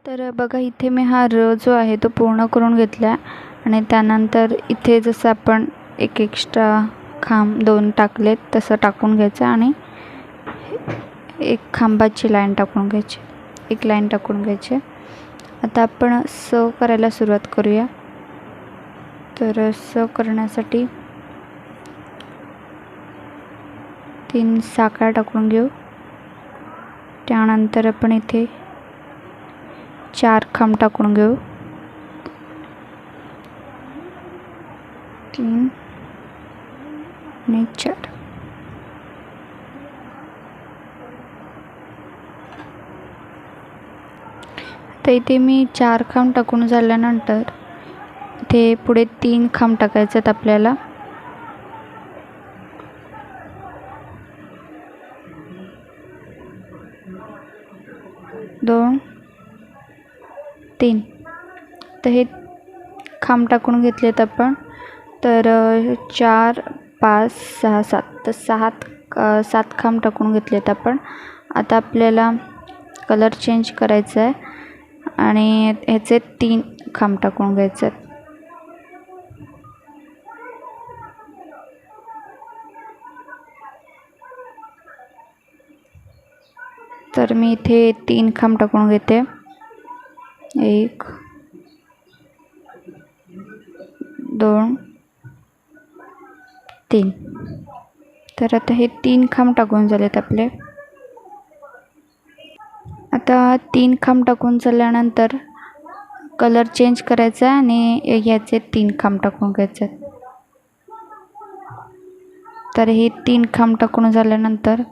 तर बघा इथे मी हा जो आहे तो पूर्ण करून घेतला आणि त्यानंतर इथे जसं आपण एक एक्स्ट्रा खांब 2 टाकलेत तसं टाकून घ्यायचं आणि एक खांबाची लाईन टाकून घ्यायची, एक लाईन टाकून घ्यायची। आता आपण सर्व करायला सुरुवात करूया। तर सर्व करण्यासाठी 3 साखळ्या टाकून घेऊ। त्यानंतर आपण इथे 4 खांब टाकून घेऊ, 3 आणि 4। तर इथे मी 4 खांब टाकून झाल्यानंतर इथे पुढे 3 खांब टाकायचे आहेत आपल्याला। दोन 3 तर हे खांब टाकून घेतलेत आपण। तर 4 5 6 7 तर 7 खांब टाकून घेतलेत आपण। आता आपल्याला कलर चेंज करायचा आहे आणि ह्याचे 3 खांब टाकून घ्यायचे आहेत। तर मी इथे 3 खांब टाकून घेते, 1 2 3। तर आता हे 3 खांब टाकून झालेत आपले। आता 3 खांब टाकून झाल्यानंतर कलर चेंज करायचा आणि ह्याचे 3 खांब टाकून घ्यायचे। तर हे 3 खांब टाकून झाल्यानंतर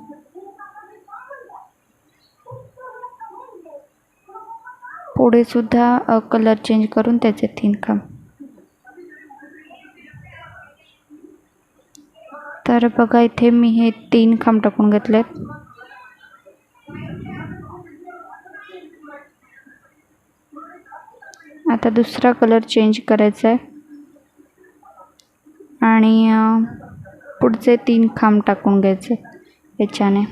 पुढे सुद्धा कलर चेंज करून त्याचे 3 खांब। तर बघा इथे मी हे 3 खांब टाकून घेतलेत। आता दुसरा कलर चेंज करायचा आहे आणि पुढचे 3 खांब टाकून घ्यायचे याच्याने।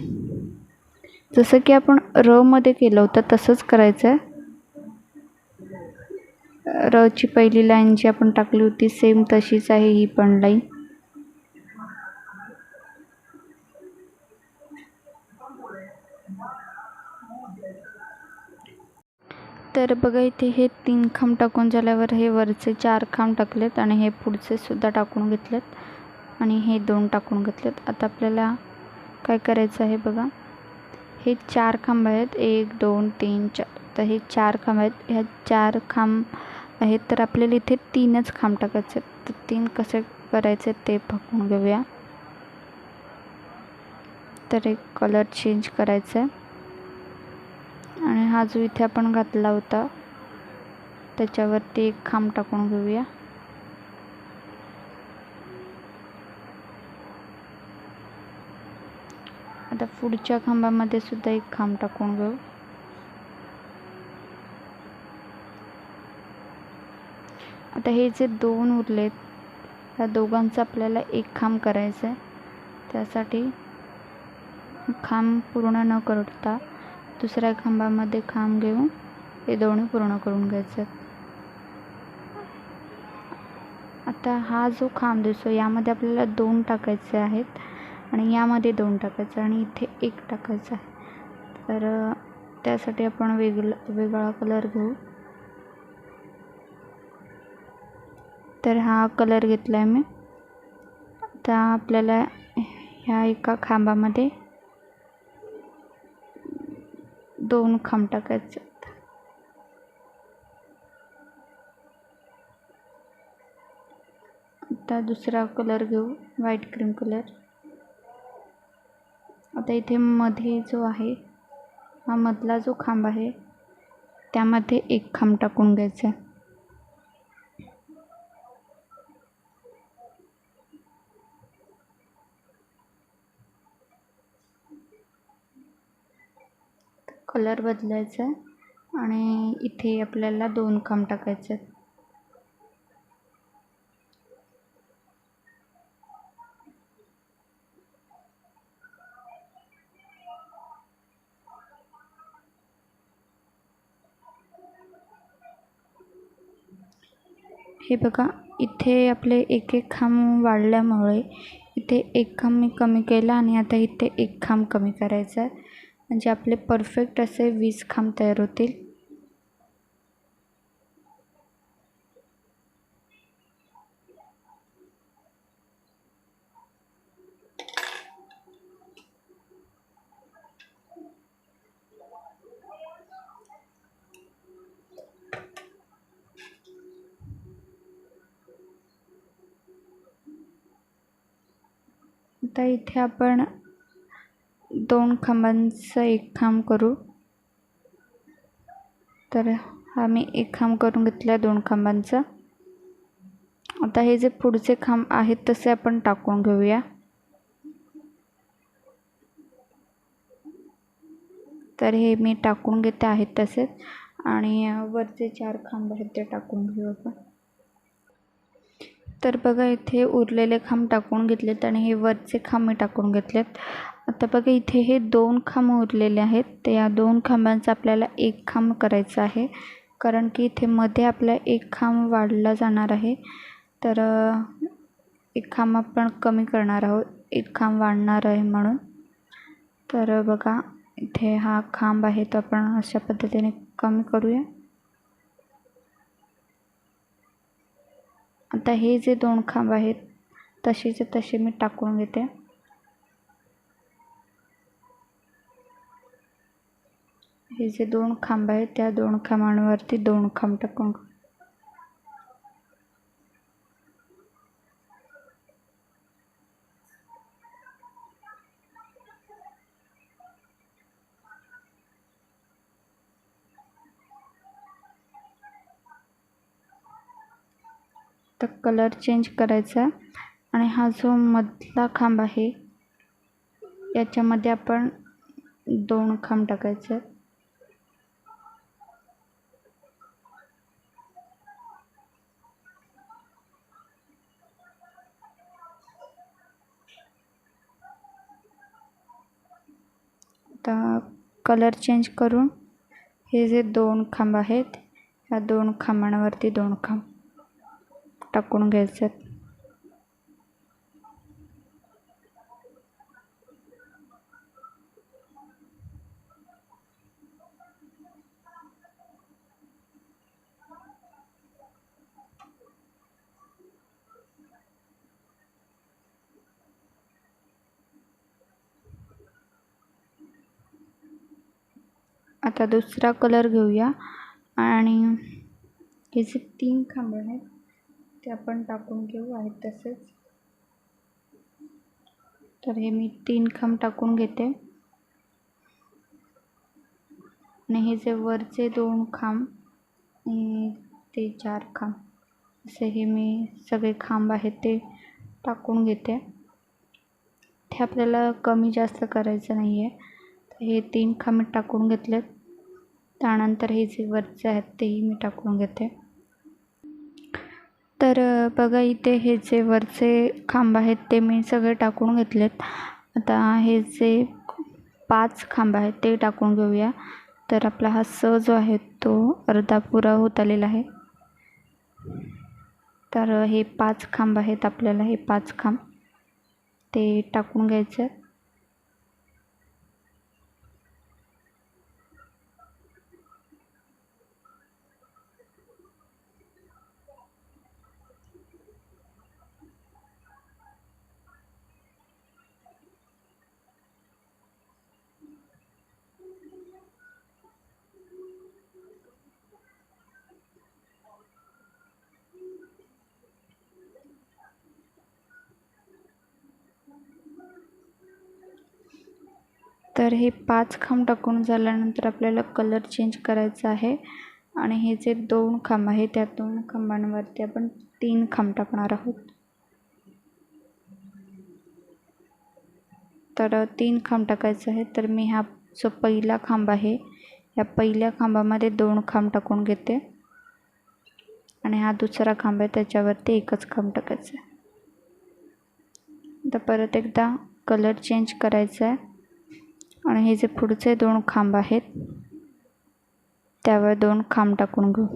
जसं की आपण र मध्ये केलं होतं तसंच करायचं आहे। र ची पहिली लाईन जी आपण टाकली होती सेम तशीच आहे ही पण लाईन। तर बघा इथे हे 3 खांब टाकून झाल्यावर हे वरचे 4 खांब टाकलेत आणि हे पुढचे सुद्धा टाकून घेतलेत आणि हे 2 टाकून घेतलेत। आता आपल्याला काय करायचं आहे बघा, हे 4 खांब आहेत, 1 2 3 4। तर हे 4 खांब आहेत, ह्या 4 खांब आहेत तर आपल्याला इथे 3च खांब टाकायचे। तर 3 कसे करायचे ते बघून घेऊया। तर एक कलर चेंज करायचा आहे आणि हा जो इथे आपण घातला होता त्याच्यावरती एक खांब टाकून घेऊया। आता पुढच्या खांबामध्ये सुद्धा एक खांब टाकून घेऊ। आता हे जे 2 उरलेत त्या दोघांचा आपल्याला एक खांब करायचा आहे। त्यासाठी खांब पूर्ण न करता दुसऱ्या खांबामध्ये खांब घेऊन हे दोन्ही पूर्ण करून घ्यायचे। आता हा जो खांब दिसतो यामध्ये आपल्याला 2 टाकायचे आहेत आणि यामध्ये 2 टाकायचे आणि इथे 1 टाकायचा आहे। तर त्यासाठी आपण वेगळा कलर घेऊ। तर हा कलर घेतला आहे मी। आता आपल्याला ह्या एका खांबामध्ये 2 खांब टाकायचे। आता दुसरा कलर घेऊ, व्हाईट क्रीम कलर। आता इथे मध्ये जो आहे हा मधला जो खांब आहे त्यामध्ये 1 खांब टाकून घ्यायचा। कलर बदलायचा आणि इथे आपल्याला 2 खांब टाकायचे। हे बघा, इथे आपले एक एक खांब वाढल्यामुळे इथे एक खांब मी कमी केला आणि आता इथे एक खांब कमी करायचा आहे, म्हणजे आपले परफेक्ट असे 20 खांब तयार होतील. आता इथे आपण 2 खांबांचं एक खांब करू. तर हा मी एक खांब करून घेतला 2 खांबांचा. आता हे जे पुढचे खांब आहेत तसे आपण टाकून घेऊया. तर हे मी टाकून घेते आहेत तसेच, आणि वरचे 4 खांब आहेत ते टाकून घेऊ आपण. तर बघा, इथे उरलेले खांब टाकून घेतलेत आणि हे वरचे खांब मी टाकून घेतलेत. आता बघा, इथे हे 2 खांब उरलेले आहेत, तर या 2 खांबांचा आपल्याला एक खांब करायचा आहे, कारण की इथे मध्ये आपला एक खांब वाढला जाणार आहे. तर एक खांब आपण कमी करणार आहोत, एक खांब वाढणार आहे म्हणून. तर बघा, इथे हा खांब आहे तो आपण अशा पद्धतीने कमी करूया. आता हे जे 2 खांब आहेत तसेचे तसे मी टाकून घेते. हे जे 2 खांब आहेत त्या 2 खांबांवरती 2 खांब टाकून. तर कलर चेंज करायचा आणि हा जो मधला खांब आहे याच्यामध्ये आपण 2 खांब टाकायचे. आता कलर चेंज करून हे जे 2 खांब आहेत ह्या 2 खांबांवरती 2 खांब टाकून घ्यायचे. आता दुसरा कलर घेऊया आणि हे जे 3 खांब आहेत ते आपण टाकून घेऊ आहेत तसेच. तर हे मी 3 खांब टाकून घेते आणि हे जे वरचे 2 खांब ते 4 खांब असे हे मी सगळे खांब आहेत ते टाकून घेते. ते आपल्याला कमी जास्त करायचं नाही आहे. हे 3 खांब टाकून घेतलेत. त्यानंतर हे जे वरचे आहेत तेही मी टाकून घेते. तर बघा, इथे हे जे वरचे खांब आहेत ते मी सगळे टाकून घेतलेत. आता हे जे 5 खांब आहेत ते टाकून घेऊया. तर आपला हा स जो आहे तो अर्धा पुरा होत आलेला आहे. तर हे 5 खांब आहेत, आपल्याला हे 5 खांब ते टाकून घ्यायचे. तर हे 5 खांब टाकून झाल्यानंतर आपल्याला कलर चेंज करायचा आहे आणि हे जे 2 खांब आहेत त्या 2 खांबांवरती आपण 3 खांब टाकणार आहोत. तर 3 खांब टाकायचं आहे. तर मी हा जो पहिला खांब आहे या पहिल्या खांबामध्ये 2 खांब टाकून घेते आणि हा दुसरा खांब आहे त्याच्यावरती एकच खांब टाकायचं आहे. आता परत एकदा कलर चेंज करायचा आहे आणि हे जे पुढचे 2 खांब आहेत त्यावर 2 खांब टाकून घेऊ.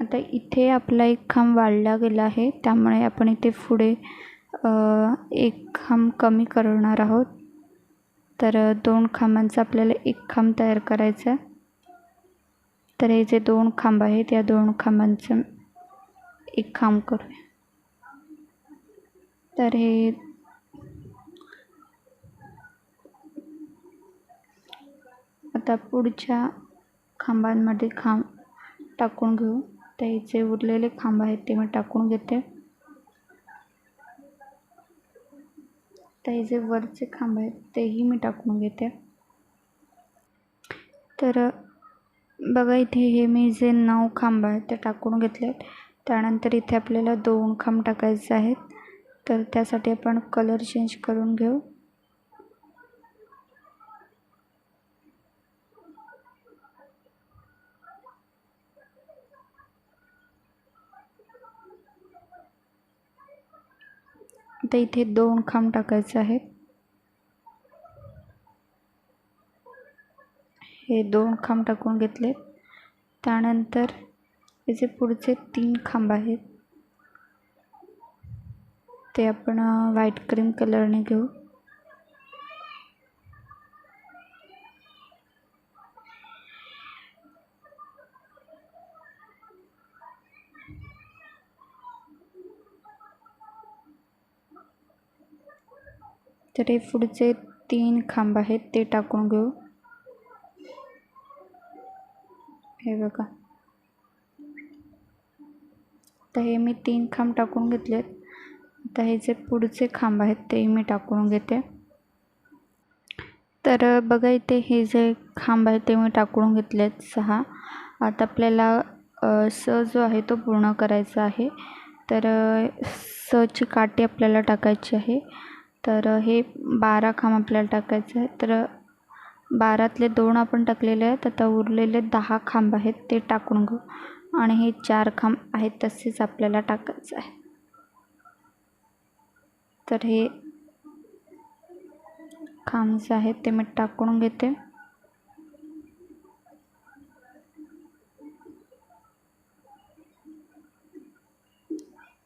आता इथे आपला एक खांब वाढला गेला आहे, त्यामुळे आपण इथे पुढे एक खांब कमी करणार आहोत. तर 2 खांबांचा आपल्याला एक खांब तयार करायचा आहे. तर हे जे 2 खांब आहेत या 2 खांबांचं एक खांब करूया. तर हे आता पुढच्या खांबांमध्ये खांब टाकून घेऊ. तर हे जे उरलेले खांब आहेत ते मी टाकून घेते. तर हे जे वरचे खांब आहेत तेही मी टाकून घेते. तर बघा इथे हे मी जे 9 खांब आहेत ते टाकून घेतलेत. त्यानंतर इथे आपल्याला 2 खांब टाकायचे आहेत. तर त्यासाठी आपण कलर चेंज करून घेऊ. आता इथे 2 खांब टाकायचे आहेत. हे 2 खांब टाकून घेतलेत. त्यानंतर हे जे पुढचे 3 खांब आहेत ते आपण व्हाईट क्रीम कलरने घेऊ. तर हे पुढचे 3 खांब आहेत ते टाकून घेऊ. हे बघा, तर हे मी 3 खांब टाकून घेतलेत. आता हे जे पुढचे खांब आहेत ते मी टाकून घेते. तर बघा इथे हे जे खांब आहेत ते मी टाकून घेतलेत 6. आता आपल्याला स जो आहे तो पूर्ण करायचा आहे. तर सची काठी आपल्याला टाकायची आहे. तर हे 12 खांब आपल्याला टाकायचे आहे. तर 12तले 2 आपण टाकलेले आहेत. आता उरलेले 10 खांब आहेत ते टाकून घेऊ. आणि हे 4 खांब आहेत तसेच आपल्याला टाकायचं आहे. तर हे खांब जे आहेत ते मी टाकून घेते.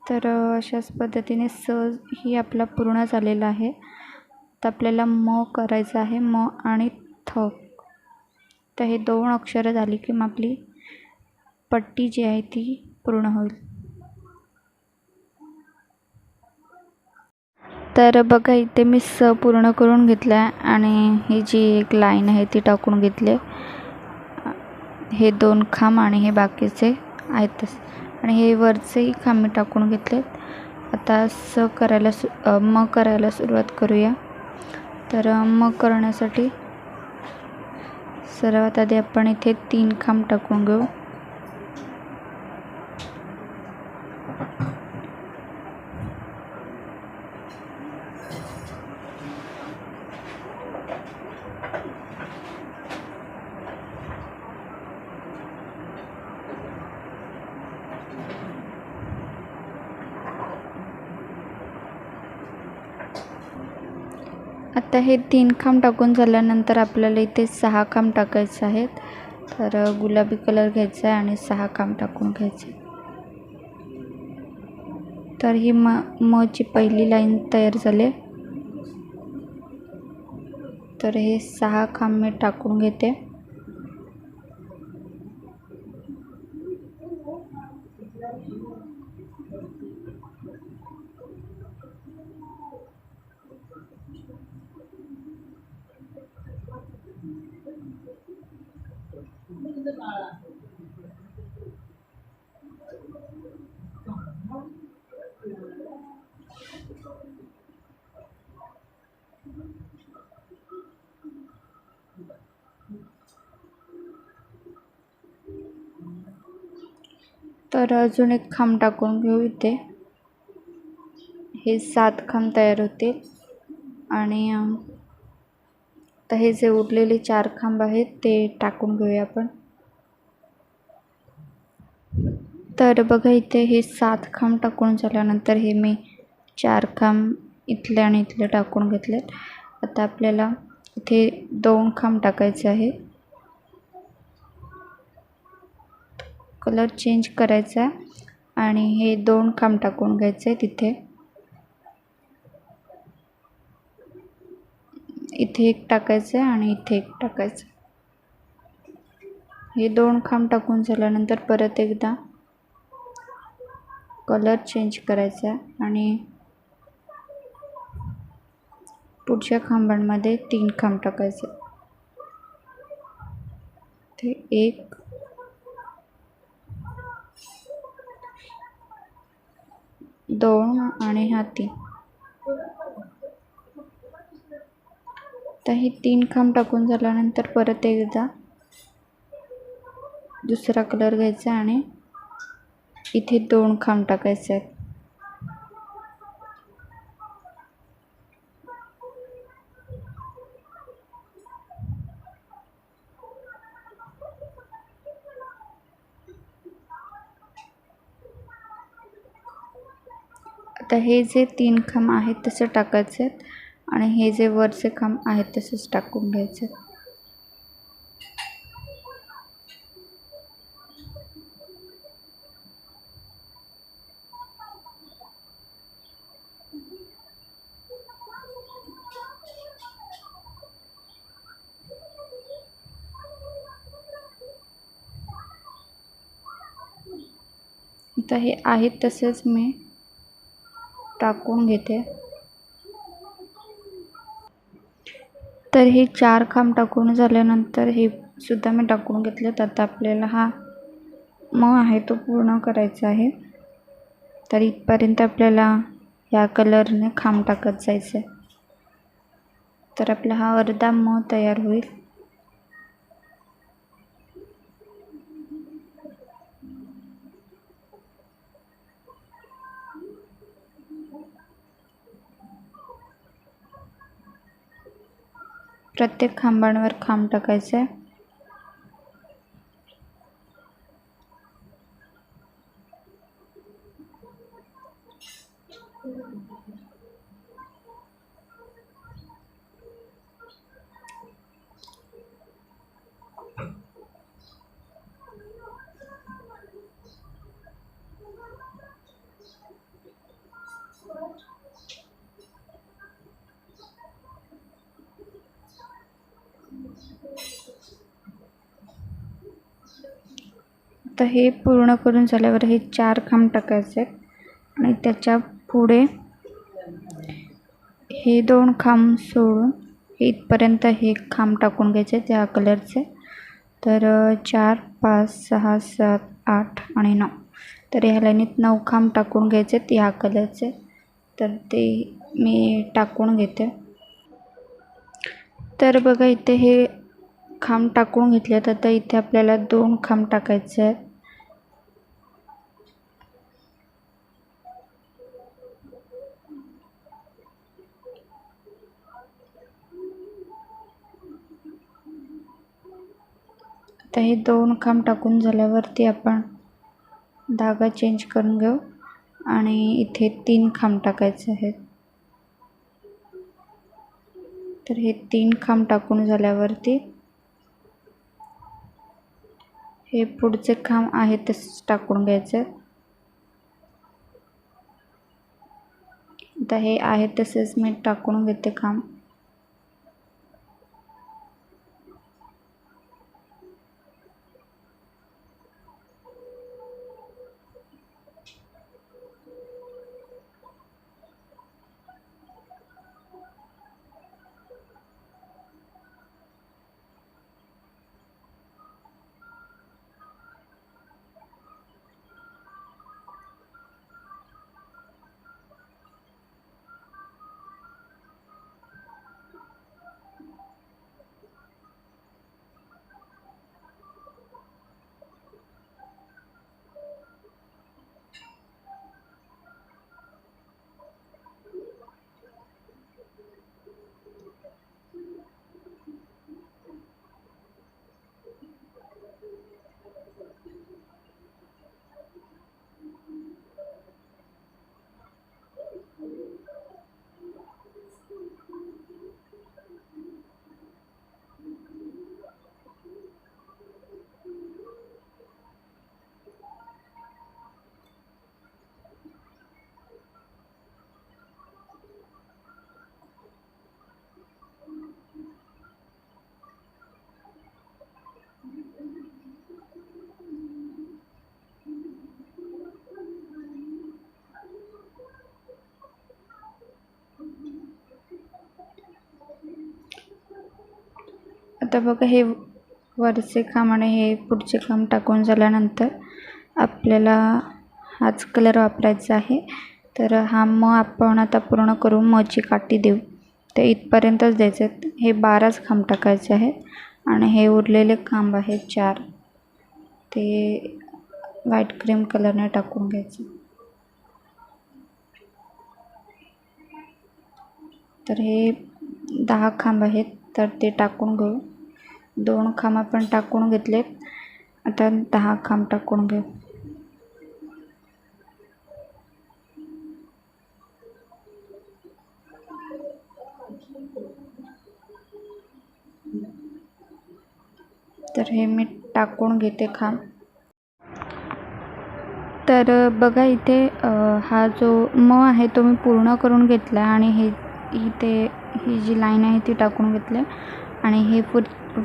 तर अशाच पद्धतीने स ही आपला पूर्ण झालेला आहे. तर आपल्याला म करायचं आहे, म आणि थ. तर हे 2 अक्षरं झाली की मग आपली पट्टी जी आहे ती पूर्ण होईल. तर बघा इथे मी स पूर्ण करून घेतला आहे आणि ही जी एक लाईन आहे ती टाकून घेतली. हे 2 खांब आणि हे बाकीचे आहेत आणि हे वरचेही खांब मी टाकून घेतलेत. आता म करायला सुरुवात करूया. तर म करण्यासाठी सर्वात आधी आपण इथे 3 खांब टाकून घेऊ. आता हे 3 खांब टाकून झाल्यानंतर आपल्याला इथे 6 खांब टाकायचे आहेत. तर गुलाबी कलर घ्यायचा आहे आणि 6 खांब टाकून घ्यायचे. तर ही म ची पहिली लाईन तयार झाली. तर हे 6 खांब मी टाकून घेते. तर अजून एक खांब टाकून घेऊ. इथे हे 7 खांब तयार होतील आणि आता हे जे उरलेले 4 खांब आहेत ते टाकून घेऊया आपण. तर बघा इथे हे 7 खांब टाकून झाल्यानंतर हे मी 4 खांब इथले आणि इथले टाकून घेतलेत. आता आपल्याला इथे 2 खांब टाकायचे आहे. कलर चेंज करायचा आहे आणि हे 2 खांब टाकून घ्यायचे तिथे. इथे एक टाकायचं आहे आणि इथे एक टाकायचं. हे 2 खांब टाकून झाल्यानंतर परत एकदा कलर चेंज करायचा आहे आणि पुढच्या खांबांमध्ये 3 खांब टाकायचे. ते 1 2 आणि हा 3. तर हे 3 खांब टाकून झाल्यानंतर परत एकदा दुसरा कलर घ्यायचा आणि इथे 2 खांब टाकायचे आहेत. आता हे जे 3 खांब आहेत तसे टाकायचे आहेत आणि हे जे वरचे खांब आहेत तसेच टाकून घ्यायचे. आता हे आहेत तसेच मी टाकून घेते. तर हे 4 खांब टाकून झाल्यानंतर हे सुद्धा मी टाकून घेतलेत. आता आपल्याला हा आहे तो पूर्ण करायचा आहे. तर इथपर्यंत आपल्याला या कलरने खांब टाकत जायचं आहे. तर आपला हा अर्धा तयार होईल. प्रत्येक खांबांवर खांब टाकायचे. आता हे पूर्ण करून झाल्यावर हे 4 खांब टाकायचे आणि त्याच्या पुढे हे 2 खांब सोडून इथपर्यंत हे खांब टाकून घ्यायचे त्या कलरचे. तर 4 5 6 7 8 आणि 9. तर ह्या लाईनीत 9 खांब टाकून घ्यायचे ह्या कलरचे. तर ते मी टाकून घेते. तर बघा इथे हे खांब टाकून घेतलेत. आता इथे आपल्याला 2 खांब टाकायचे आहेत. आता हे 2 खांब टाकून झाल्यावरती आपण धागा चेंज करून घेऊ आणि इथे 3 खांब टाकायचे आहेत. तर हे 3 खांब टाकून झाल्यावरती हे पुढचे खांब आहेत तसेच टाकून घ्यायचे. आता हे आहे तसेच मी टाकून घेते खांब. आता बघा हे वरचे खांब आणि हे पुढचे खांब टाकून झाल्यानंतर आपल्याला हाच कलर वापरायचा आहे. तर हा मग आपण आता पूर्ण करू मची काठी देऊ. ते इथपर्यंतच द्यायचे आहेत. हे 12च खांब टाकायचे आहेत आणि हे उरलेले खांब आहेत 4 ते व्हाईट क्रीम कलरने टाकून घ्यायचे. तर हे 10 खांब आहेत तर ते टाकून घेऊ. 2 खांब आपण टाकून घेतलेत. आता 10 खांब टाकून घेऊ. तर हे मी टाकून घेते खांब. तर बघा इथे हा जो म आहे तो मी पूर्ण करून घेतला आणि ही जी लाईन आहे ती टाकून घेतली आणि हे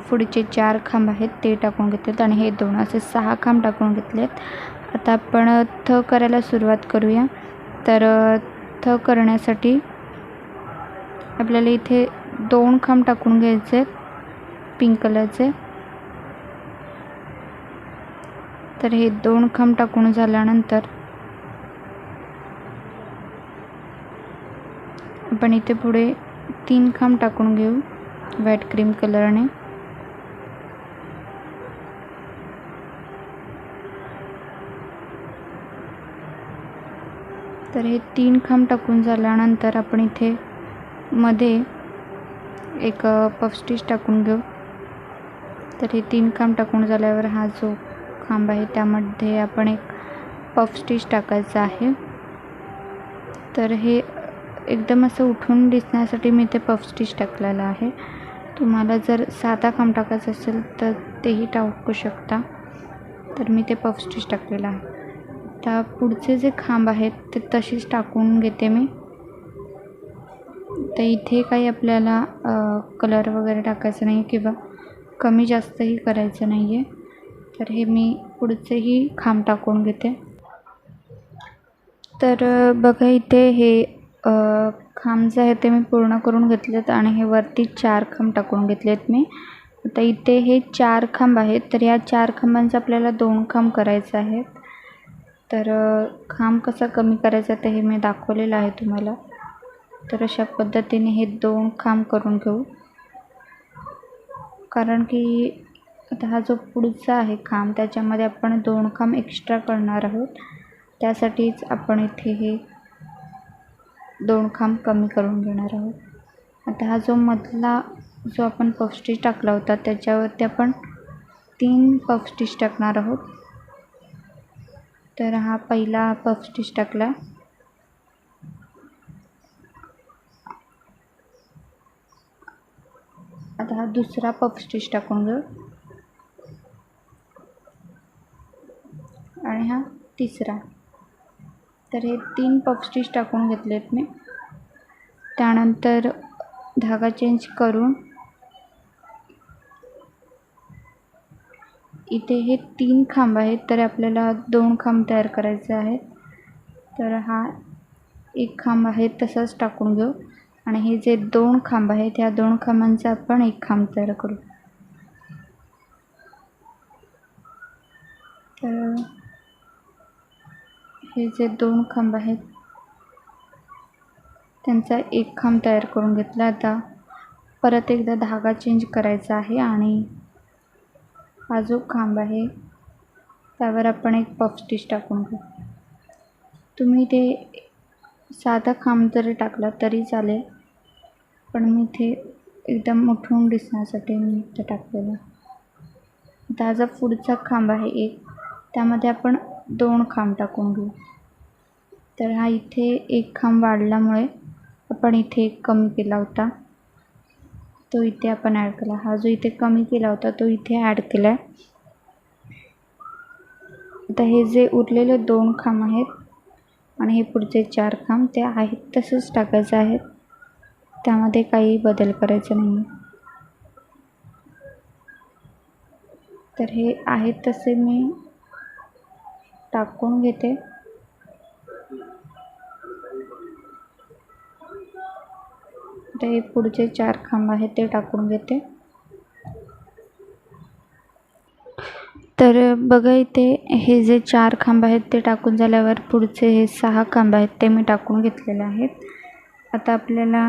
पुढचे 4 खांब आहेत ते टाकून घेतलेत आणि हे 2 असे 6 खांब टाकून घेतलेत. आता आपण थ करायला सुरुवात करूया. तर थ करण्यासाठी आपल्याला इथे 2 खांब टाकून घ्यायचे आहेत पिंक कलरचे. तर हे 2 खांब टाकून झाल्यानंतर आपण इथे पुढे 3 खांब टाकून घेऊ व्हाईट क्रीम कलरने. तर हे 3 खांब टाकून झाल्यानंतर आपण इथे मध्ये एक पफ स्टिच टाकून घेऊ. तर हे 3 खांब टाकून झाल्यावर हा जो खांब आहे त्यामध्ये आपण एक पफ स्टिच टाकायचा आहे. तर हे एकदम असं उठून दिसण्यासाठी मी ते पफ स्टिच टाकलेलं आहे. तुम्हाला जर साधा खांब टाकायचा असेल तर तेही टाकू शकता. तर मी ते पफ स्टिच टाकलेलं आहे. आता पुढचे जे खांब आहेत ते तसेच टाकून घेते मी. तर इथे काही आपल्याला कलर वगैरे टाकायचं नाही किंवा कमी जास्तही करायचं नाही आहे. तर हे मी पुढचेही खांब टाकून घेते. तर बघा इथे हे खांब जे आहे ते मी पूर्ण करून घेतलेत आणि हे वरती 4 खांब टाकून घेतलेत मी. आता इथे हे 4 खांब आहेत तर या 4 खांबांचं आपल्याला 2 खांब करायचं आहेत. तर खांब कसा कमी करायचा ते हे मी दाखवलेलं आहे तुम्हाला. तर अशा पद्धतीने हे 2 खांब करून घेऊ. कारण की आता हा जो पुढचा आहे खांब त्याच्यामध्ये आपण 2 खांब एक्स्ट्रा करणार आहोत. त्यासाठीच आपण इथे हे 2 खांब कमी करून घेणार आहोत. आता हा जो मधला जो आपण पफ स्टिच टाकला होता त्याच्यावरती आपण 3 पफ स्टिच टाकणार आहोत. तर हा पहिला पफ स्टिच टाकला. आता हा दुसरा पफ स्टिच टाकून घेऊ आणि हा तिसरा. तर हे 3 पफ स्टिच टाकून घेतलेत मी. त्यानंतर धागा चेंज करून इथे हे 3 खांब आहेत तर आपल्याला 2 खांब तयार करायचे आहेत. तर हा एक खांब आहे तसाच टाकून घेऊ आणि हे जे 2 खांब आहेत ह्या 2 खांबांचा आपण एक खांब तयार करू. तर हे जे 2 खांब आहेत त्यांचा एक खांब तयार करून घेतला. आता परत एकदा धागा चेंज करायचा आहे आणि हा जो खांब आहे त्यावर आपण एक पफ स्टिच टाकून घेऊ. तुम्ही ते साधा खांब जरी टाकला तरी चालेल पण मी इथे एकदम उठून दिसण्यासाठी मी इथे टाकलेलं. आता हा जो पुढचा खांब आहे एक त्यामध्ये आपण 2 खांब टाकून घेऊ. तर हा इथे एक खांब वाढल्यामुळे आपण इथे एक कमी केला होता तो इथे आपण ॲड केला. हा जो इथे कमी केला होता तो इथे ॲड केला आहे. आता हे जे उरलेले 2 खांब आहेत आणि हे पुढचे 4 खांब ते आहेत तसंच टाकायचे आहेत. त्यामध्ये काही बदल करायचा नाही. तर हे आहेत तसे मी टाकून घेते. तर हे पुढचे 4 खांब आहेत ते टाकून घेते. तर बघा इथे हे जे 4 खांब आहेत ते टाकून झाल्यावर पुढचे हे 6 खांब आहेत ते मी टाकून घेतलेले आहेत. आता आपल्याला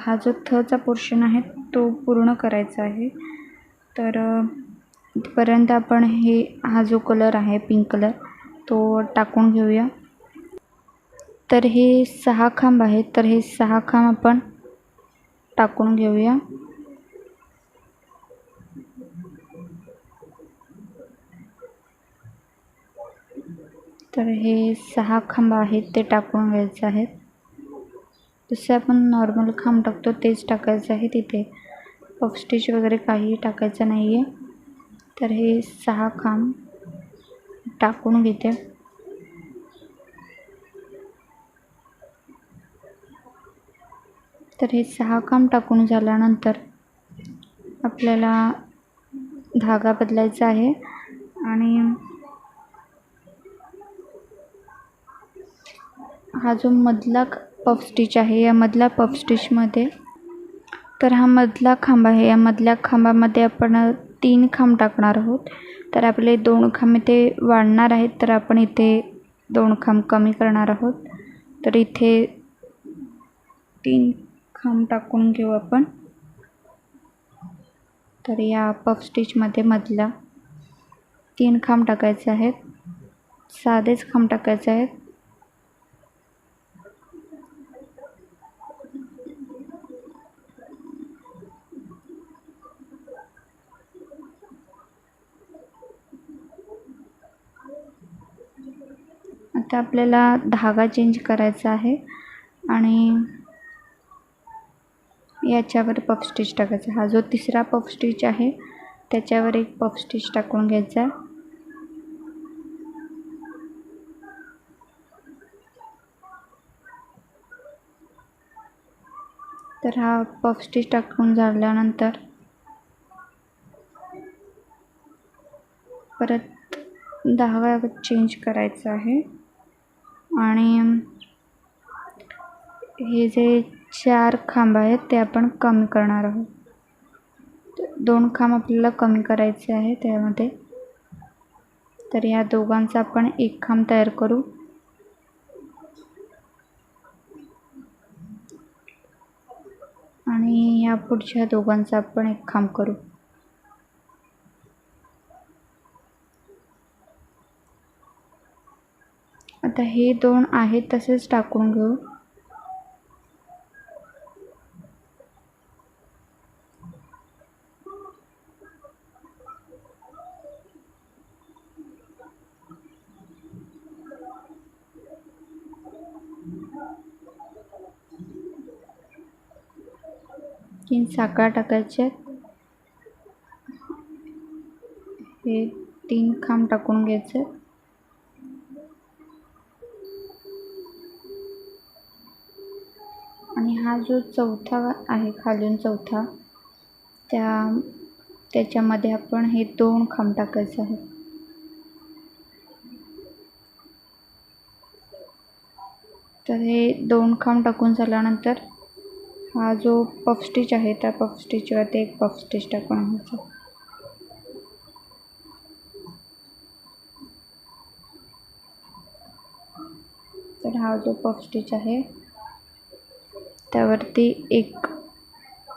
हा जो थचा पोर्शन आहे तो पूर्ण करायचा आहे. तर इथपर्यंत आपण हा जो कलर आहे पिंक कलर तो टाकून घेऊया. तर हे 6 खांब आहेत, तर हे 6 खांब आपण टाकून घेऊया. तर हे 6 खांब आहेत ते टाकून घ्यायचे आहेत. जसे आपण नॉर्मल खांब टाकतो तेच टाकायचं आहे. तिथे पफ स्टिच वगैरे काही टाकायचं नाही आहे. तर हे 6 खांब टाकून घेते. तर हे 6 खांब टाकून झाल्यानंतर आपल्याला धागा बदलायचा आहे आणि हा जो मधला पफ स्टिच आहे या मधल्या पफ स्टिचमध्ये, तर हा मधला खांब आहे, या मधल्या खांबामध्ये आपण 3 खांब टाकणार आहोत. तर आपले 2 खांब इथे वाढणार आहेत, तर आपण इथे 2 खांब कमी करणार आहोत. तर इथे 3 खांब टाकून घेऊ आपण. तर या पफ स्टिचमध्ये मधल्या 3 खांब टाकायचे आहेत, साधेच खांब टाकायचे आहेत. आता आपल्याला धागा चेंज करायचा आहे आणि याच्यावर पफ स्टिच टाकायचा. हा जो तिसरा पफ स्टिच आहे त्याच्यावर एक पफ स्टिच टाकून घ्यायचा. तर हा पफ स्टिच टाकून झाल्यानंतर परत धागा चेंज करायचा आहे आणि हे जे 4 खांब आहेत ते आपण कमी करणार आहोत. 2 खांब आपल्याला कमी करायचे आहे त्यामध्ये. तर या दोघांचा आपण एक खांब तयार करू. आणि या पुढच्या दोघांचा आपण एक खांब करू. आता हे 2 आहेत तसेच टाकून घेऊ. तीन साखळ्या टाकायच्या. हे 3 खांब टाकून घ्यायचे. आणि हा जो चौथा आहे खालून चौथा, त्याच्यामध्ये आपण हे 2 खांब टाकायचे आहेत. तर हे 2 खांब टाकून झाल्यानंतर हा जो पफ स्टिच आहे त्या पफ स्टिचवरती एक पफ स्टिच टाकून घ्यायचं. तर हा जो पफ स्टिच आहे त्यावरती एक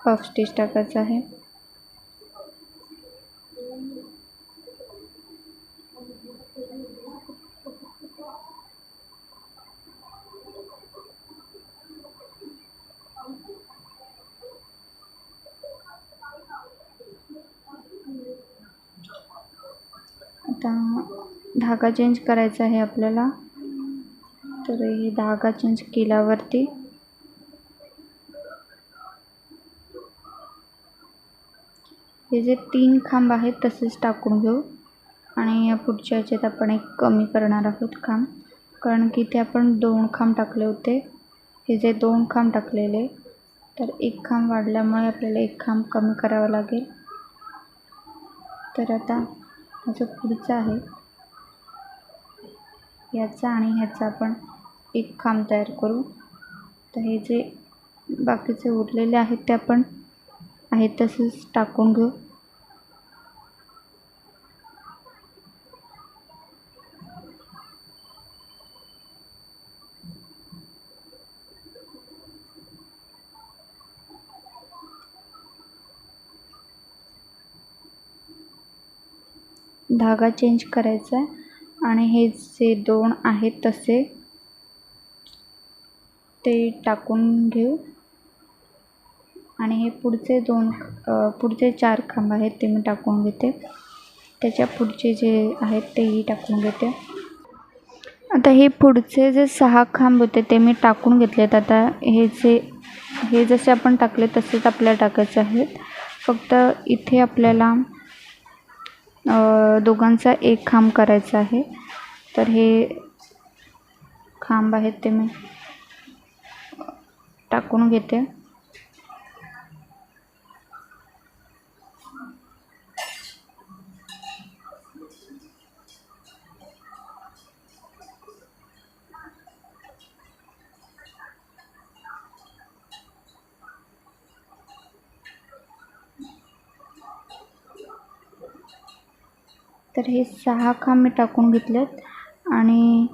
पफ स्टिच टाकायचा आहे. आता धागा चेंज करायचा आहे आपल्याला. तर हे धागा चेंज केल्यावरती हे जे 3 खांब आहेत तसेच टाकून घेऊ. आणि या पुढच्या ह्याच्यात आपण एक कमी करणार आहोत खांब, कारण की इथे आपण 2 खांब टाकले होते. हे जे 2 खांब टाकलेले, तर एक खांब वाढल्यामुळे आपल्याला एक खांब कमी करावा लागेल. तर आता हा जो पुढचा आहे याचा आणि ह्याचा आपण एक खांब तयार करू. तर हे जे बाकीचे उरलेले आहेत ते आपण आहेत तसेच टाकून घेऊ. धागा चेंज करायचा आहे आणि हे जे 2 आहेत तसे ते टाकून घेऊ आणि हे पुढचे 4 खांब आहेत ते मी टाकून घेते. त्याच्या पुढचे जे आहेत तेही टाकून घेते. आता हे पुढचे जे 6 खांब होते ते मी टाकून घेतलेत. आता हे जसे आपण टाकले तसेच आपल्याला टाकायचे आहेत. फक्त इथे आपल्याला दोघांचा एक खांब करायचा आहे. तर हे खांब आहेत ते मी टाकून घेते. तर हे 6 खांब मी टाकून घेतलेत आणि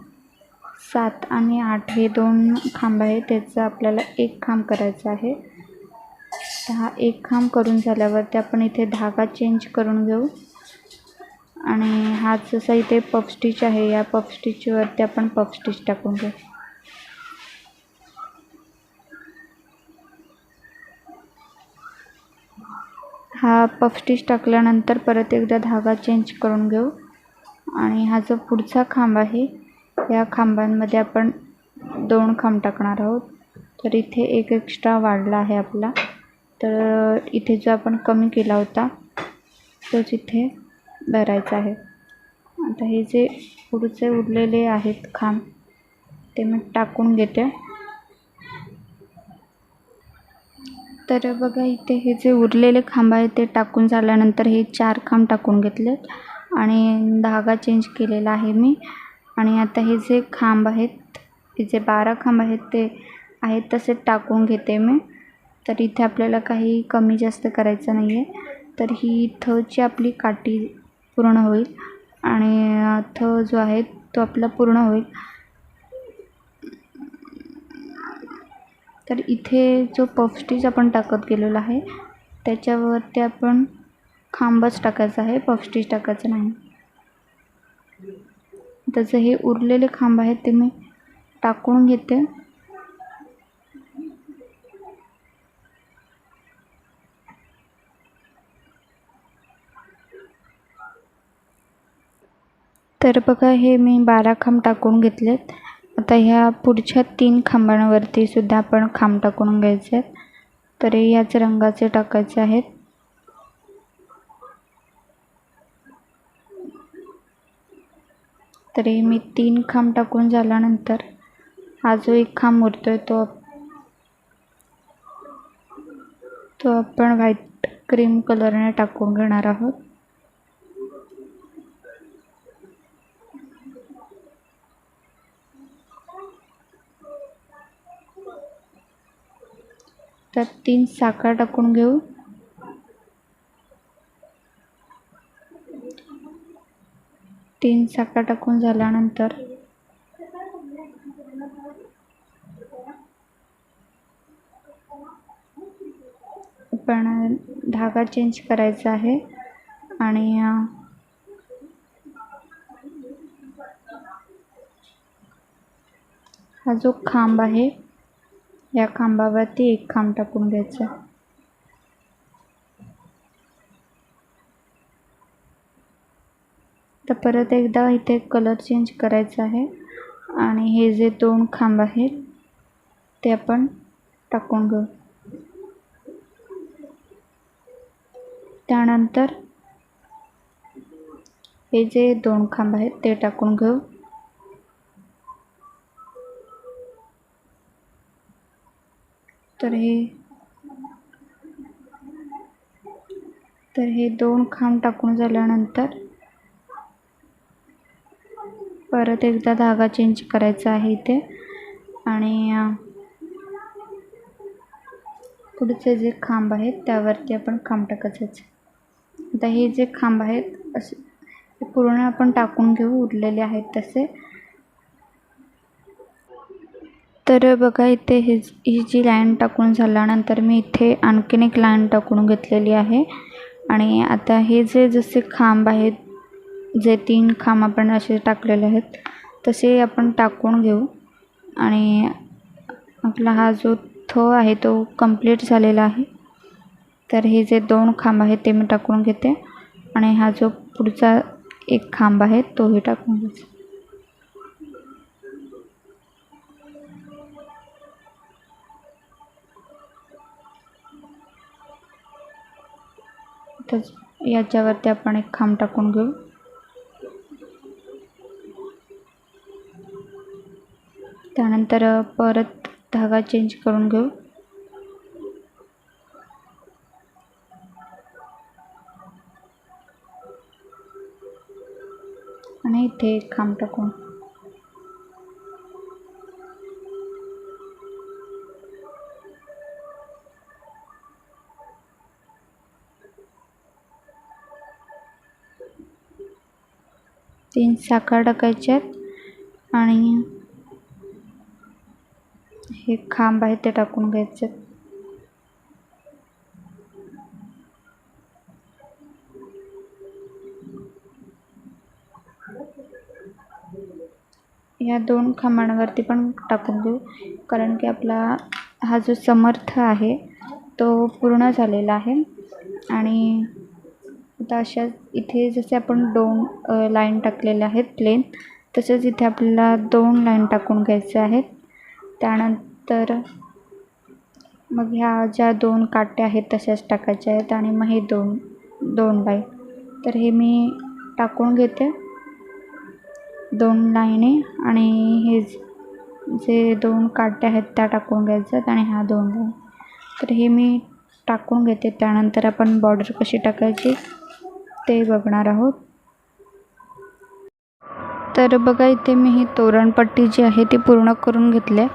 7 आणि 8 हे 2 खांब आहेत त्याचं आपल्याला एक खांब करायचं आहे. हा एक खांब करून झाल्यावरती आपण इथे धागा चेंज करून घेऊ आणि हा जसा इथे पफ स्टिच आहे या पफ स्टिचवरती आपण पफ स्टिच टाकून घेऊ. हा पफ स्टिच टाकल्यानंतर परत एकदा धागा चेंज करून घेऊ आणि हा जो पुढचा खांब आहे या खांबांमध्ये आपण 2 खांब टाकणार आहोत. तर इथे एक एक्स्ट्रा वाढला आहे आपला. तर इथे जो आपण कमी केला होता तोच इथे धरायचा आहे. आता हे जे पुढचे उरलेले आहेत खांब ते मी टाकून घेते. तर बघा इथे हे जे उरलेले खांब आहेत ते टाकून झाल्यानंतर हे 4 खांब टाकून घेतलेत आणि धागा चेंज केलेला आहे मी. आणि आता हे जे खांब आहेत हे जे 12 खांब आहेत ते आहेत तसे टाकून घेते मी. तर इथे आपल्याला काही कमी जास्त करायचं नाही आहे. तर ही थची आपली काठी पूर्ण होईल आणि थ जो आहे तो आपला पूर्ण होईल. तर इथे जो पफ स्टिच आपण टाकत गेलेलो आहे त्याच्यावरती आपण खांबच टाकायचा आहे, पफ स्टिच टाकायचं नाही. त्याचे हे उरलेले खांब आहेत ते मी टाकून घेते. तर बघा हे मी 12 खांब टाकून घेतलेत. आता ह्या पुढच्या 3 खांबांवरती सुद्धा आपण खांब टाकून घ्यायचे आहेत. तर याच रंगाचे टाकायचे आहेत. तरी मी 3 खांब टाकून झाल्यानंतर हा जो एक खांब उरतोय तो आपण व्हाईट क्रीम कलरने टाकून घेणार आहोत. तर 3 साखर टाकून घेऊ. तीन साखर टाकून झाल्यानंतर आपण धागा चेंज करायचा आहे आणि हा जो खांब आहे या खांबावरती एक खांब टाकून घ्यायचा. तर परत एकदा इथे कलर चेंज करायचा आहे आणि हे जे 2 खांब आहेत ते आपण टाकून घेऊ. त्यानंतर हे जे 2 खांब आहेत ते टाकून घेऊ. तर हे 2 खांब टाकून झाल्यानंतर परत एकदा धागा चेंज करायचा आहे इथे आणि पुढचे जे खांब आहेत त्यावरती आपण खांब टाकायचे. आता हे जे खांब आहेत असे पूर्ण आपण टाकून घेऊ, उरलेले आहेत तसे. तर बघा इथे ही जी लाईन टाकून झाल्यानंतर मी इथे आणखीन एक लाईन टाकून घेतलेली आहे आणि आता हे जे जसे खांब आहेत जे 3 खांब आपण असे टाकलेले आहेत तसे आपण टाकून घेऊ. आणि आपला हा जो थर आहे तो कंप्लीट झालेला आहे. तर हे जे 2 खांब आहेत ते मी टाकून घेते आणि हा जो पुढचा एक खांब आहे तोही टाकून घ्यायचा. तर याच्यावरती आपण एक खांब टाकून घेऊ. त्यानंतर परत धागा चेंज करून घेऊ. आणि इथे एक खांब टाकून तीन साखर टाकायच्यात आणि हे खांब आहे ते टाकून घ्यायचे. या 2 खांबांवरती पण टाकून देऊ, कारण की आपला हा जो समर्थ आहे तो पूर्ण झालेला आहे. आणि आता अशा इथे जसे आपण 2 लाईन टाकलेल्या आहेत प्लेन, तसेच इथे आपल्याला 2 लाईन टाकून घ्यायचे आहेत. त्यानंतर मग ह्या ज्या 2 काट्या आहेत तशाच टाकायच्या आहेत आणि मग हे 2 लाईन. तर हे मी टाकून घेते 2 लाईनी आणि हे जे 2 काट्या आहेत त्या टाकून घ्यायच्यात आणि ह्या 2 लाईन. तर हे मी टाकून घेते. त्यानंतर आपण बॉर्डर कशी टाकायची ते बघणार आहोत. तर बघा इथे मी ही तोरणपट्टी जी आहे ती पूर्ण करून घेतली.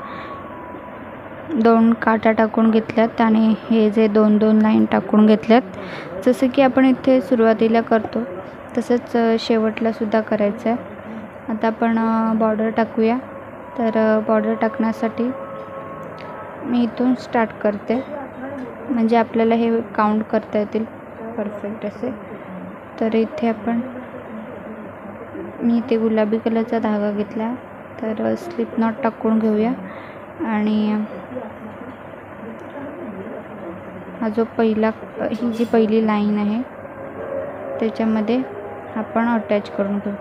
2 काट्या टाकून घेतल्यात आणि हे जे 2 लाईन टाकून घेतल्यात. जसं की आपण इथे सुरुवातीला करतो तसंच शेवटला सुद्धा करायचं आहे. आता आपण बॉर्डर टाकूया. तर बॉर्डर टाकण्यासाठी मी इथून स्टार्ट करते, म्हणजे आपल्याला हे काउंट करता येतील परफेक्ट असे. तर इथे मी इथे गुलाबी कलरचा धागा घेतला. तर स्लिप नॉट टाकून घेऊया आणि हा जो ही जी पहिली लाईन आहे त्याच्यामध्ये आपण अटॅच करून घेऊ.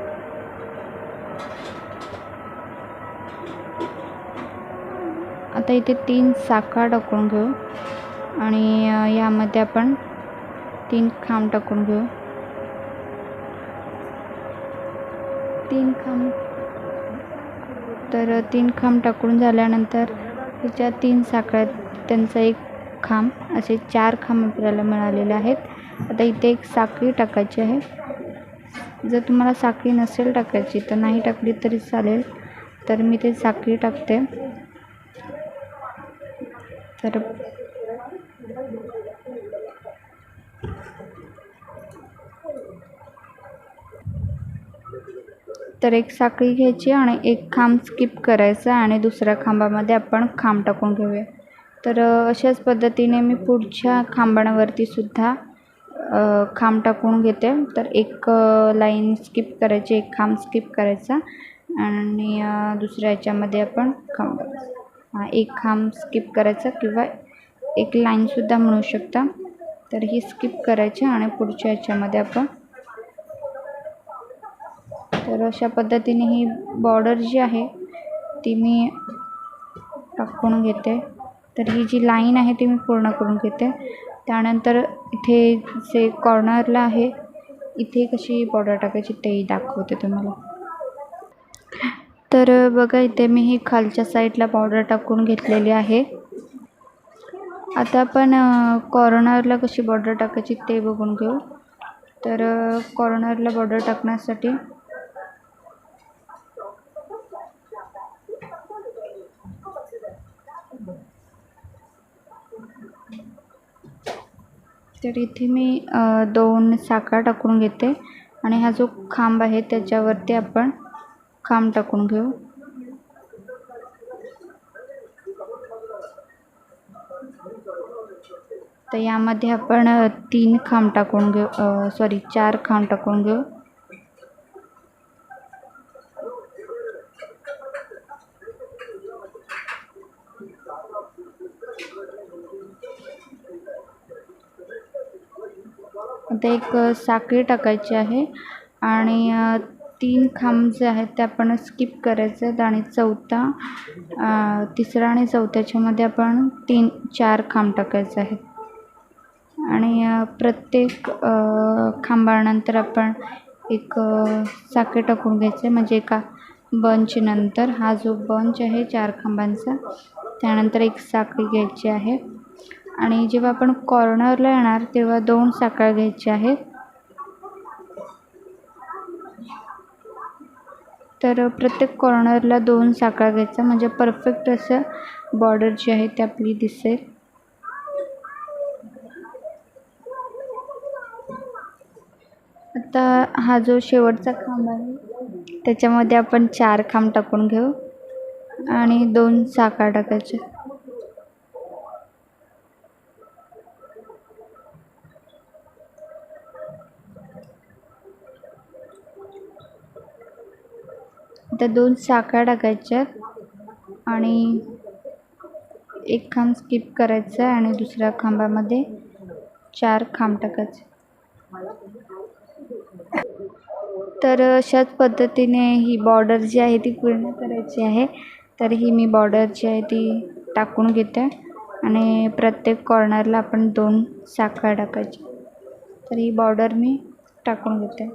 आता इथे 3 साखर टाकून घेऊ आणि यामध्ये आपण 3 खांब टाकून घेऊ. 3 खांब. तर 3 खांब टाकून झाल्यानंतर ज्या 3 साखर आहेत त्यांचा एक खांब, असे 4 खांब आपल्याला मिळालेले आहेत. आता इथे एक साखळी टाकायची आहे. जर तुम्हाला साखळी नसेल टाकायची तर नाही टाकली तरी चालेल. तर मी ते साखळी टाकते. तर एक साखळी घ्यायची आणि एक खांब स्किप करायचा आणि दुसऱ्या खांबामध्ये आपण खांब टाकून घेऊया. तर अशाच पद्धतीने मी पुढच्या खांबांवरती सुद्धा खांब टाकून घेते. तर एक लाईन स्किप करायची, एक खांब स्किप करायचा आणि दुसऱ्या याच्यामध्ये आपण खांब टाकायचा. एक खांब स्किप करायचा किंवा एक लाईनसुद्धा म्हणू शकता. तर ही स्किप करायची आणि पुढच्या याच्यामध्ये आपण. तर अशा पद्धतीने ही बॉर्डर जी आहे ती मी टाकून घेते. तर ही जी लाईन आहे ती मी पूर्ण करून घेते. त्यानंतर इथे जे कॉर्नरला आहे इथे कशी बॉर्डर टाकायची तेही दाखवते तुम्हाला. तर बघा इथे मी ही खालच्या साईडला बॉर्डर टाकून घेतलेली आहे. आता आपण कॉर्नरला कशी बॉर्डर टाकायची ते बघून घेऊ. तर कॉर्नरला बॉर्डर टाकण्यासाठी तर इथे मी 2 साखर टाकून घेते आणि हा जो खांब आहे त्याच्यावरती आपण खांब टाकून घेऊ. तर यामध्ये आपण 3 खांब टाकून घेऊ, 4 खांब टाकून घेऊ. त्यामध्ये एक साखळी टाकायची आहे आणि 3 खांब जे आहेत ते आपण स्किप करायचे आहेत आणि तिसरा आणि चौथ्याच्यामध्ये आपण 4 खांब टाकायचे आहेत आणि प्रत्येक खांबानंतर आपण एक साखळी टाकून घ्यायचे म्हणजे एका बंच नंतर हा जो बंच आहे 4 खांबांचा त्यानंतर एक साखळी घ्यायची आहे आणि जेव्हा आपण कॉर्नरला येणार तेव्हा 2 साखळ्या घ्यायच्या आहेत. तर प्रत्येक कॉर्नरला 2 साखळ्या घ्यायच्या म्हणजे परफेक्ट असं बॉर्डर जी आहे ती आपली दिसेल. आता हा जो शेवटचा खांब आहे त्याच्यामध्ये आपण 4 खांब टाकून घेऊ आणि 2 साखळ्या टाकायच्या. आता 2 साखळ्या टाकायच्या आणि एक खांब स्किप करायचा आणि दुसऱ्या खांबामध्ये 4 खांब टाकायचे. तर अशाच पद्धतीने ही बॉर्डर जी आहे ती पूर्ण करायची आहे. तर ही मी बॉर्डर जी आहे ती टाकून घेते आणि प्रत्येक कॉर्नरला आपण 2 साखळ्या टाकायच्या. तर ही बॉर्डर मी टाकून घेते.